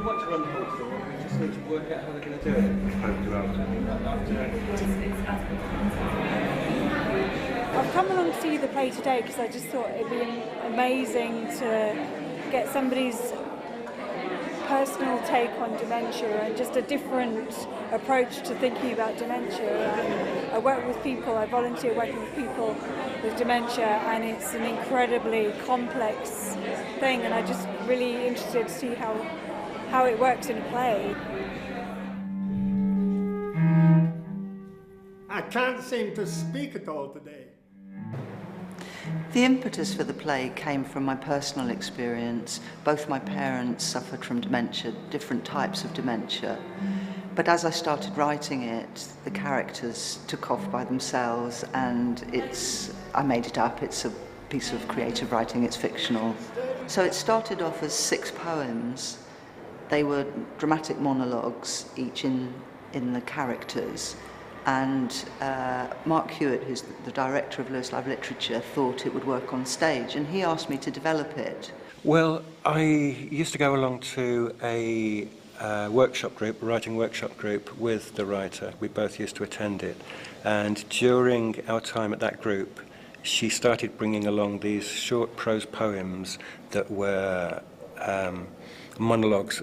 want to run the whole story, we just need to work out how they're going to do it. I've come along to see the play today because I just thought it'd be amazing to get somebody's personal take on dementia and just a different approach to thinking about dementia. And I work with people, I volunteer working with people with dementia, and it's an incredibly complex thing, and I'm just really interested to see how it works in a play. I can't seem to speak at all today. The impetus for the play came from my personal experience. Both my parents suffered from dementia, different types of dementia. But as I started writing it, the characters took off by themselves, and I made it up. It's a piece of creative writing, it's fictional. So it started off as 6 poems. They were dramatic monologues, each in the characters. And Mark Hewitt, who's the director of Lewis Live Literature, thought it would work on stage, and he asked me to develop it. Well, I used to go along to a workshop group, a writing workshop group with the writer. We both used to attend it. And during our time at that group, she started bringing along these short prose poems that were monologues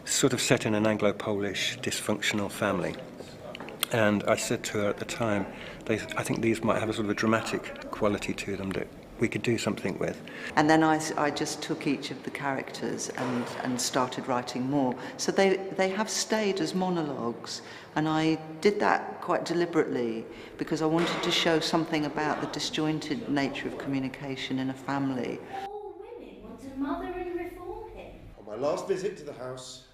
sort of set in an Anglo-Polish dysfunctional family. And I said to her at the time, I think these might have a sort of a dramatic quality to them that we could do something with. And then I just took each of the characters and started writing more. So they have stayed as monologues, and I did that quite deliberately because I wanted to show something about the disjointed nature of communication in a family. All women want to mother and reform him. On my last visit to the house,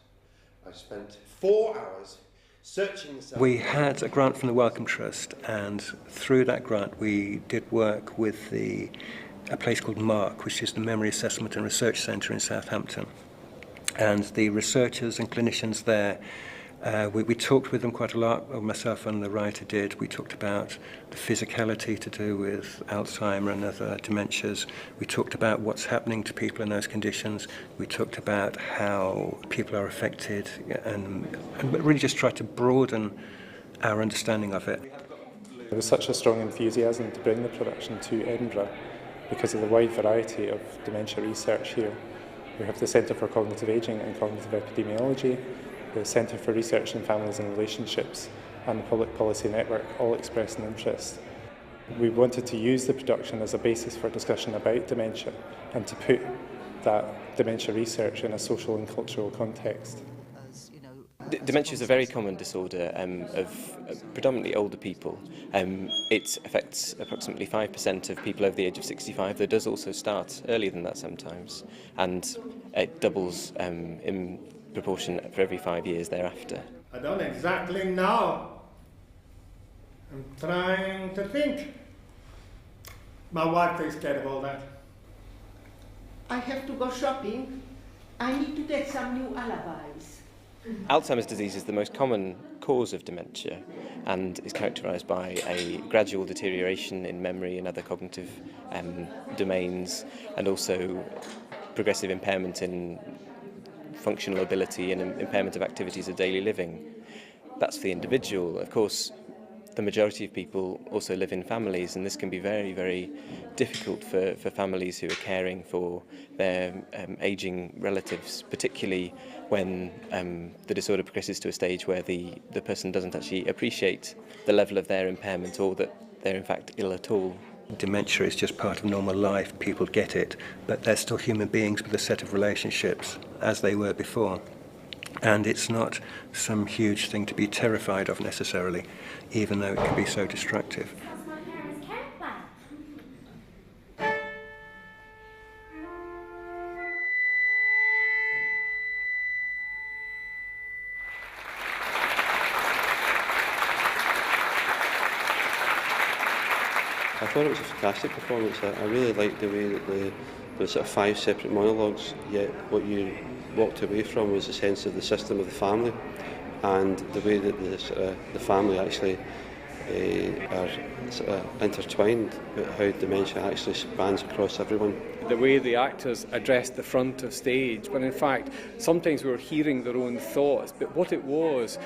I spent 4 hours searching the cell. We had a grant from the Wellcome Trust, and through that grant we did work with a place called MARC, which is the Memory Assessment and Research Centre in Southampton. And the researchers and clinicians there, we talked with them quite a lot, or myself and the writer did. We talked about the physicality to do with Alzheimer and other dementias. We talked about what's happening to people in those conditions. We talked about how people are affected, and really just tried to broaden our understanding of it. There was such a strong enthusiasm to bring the production to Edinburgh because of the wide variety of dementia research here. We have the Centre for Cognitive Ageing and Cognitive Epidemiology, the Centre for Research in Families and Relationships, and the Public Policy Network all expressed an interest. We wanted to use the production as a basis for discussion about dementia and to put that dementia research in a social and cultural context. Dementia is a very common disorder of predominantly older people. It affects approximately 5% of people over the age of 65. Though it does also start earlier than that sometimes, and it doubles in proportion for every 5 years thereafter. I don't exactly know. I'm trying to think. My wife takes care of all that. I have to go shopping. I need to get some new alibis. Alzheimer's disease is the most common cause of dementia and is characterised by a gradual deterioration in memory and other cognitive domains, and also progressive impairment in functional ability and impairment of activities of daily living. That's for the individual. Of course, the majority of people also live in families, and this can be very, very difficult for families who are caring for their ageing relatives, particularly when the disorder progresses to a stage where the person doesn't actually appreciate the level of their impairment, or that they're in fact ill at all. Dementia is just part of normal life. People get it, but they're still human beings with a set of relationships as they were before. And it's not some huge thing to be terrified of necessarily, even though it can be so destructive. That's my parents' care plan. I thought it was a fantastic performance. I really liked the way that there were sort of 5 separate monologues, yet what you walked away from was a sense of the system of the family, and the way that the family actually are sort of intertwined with how dementia actually spans across everyone. The way the actors addressed the front of stage, when in fact sometimes we were hearing their own thoughts, but what it was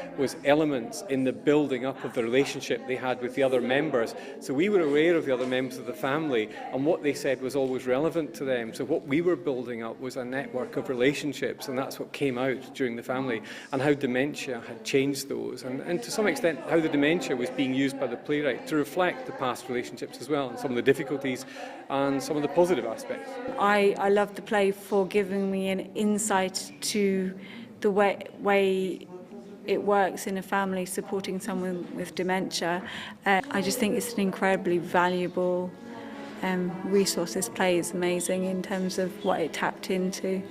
elements in the building up of the relationship they had with the other members. So we were aware of the other members of the family, and what they said was always relevant to them. So what we were building up was a network of relationships, and that's what came out during the family, and how dementia had changed those, and to some extent how the dementia was being used by the playwright to reflect the past relationships as well, and some of the difficulties and some of the positive aspects. I love the play for giving me an insight to the way it works in a family supporting someone with dementia. I just think it's an incredibly valuable resource. This play is amazing in terms of what it tapped into.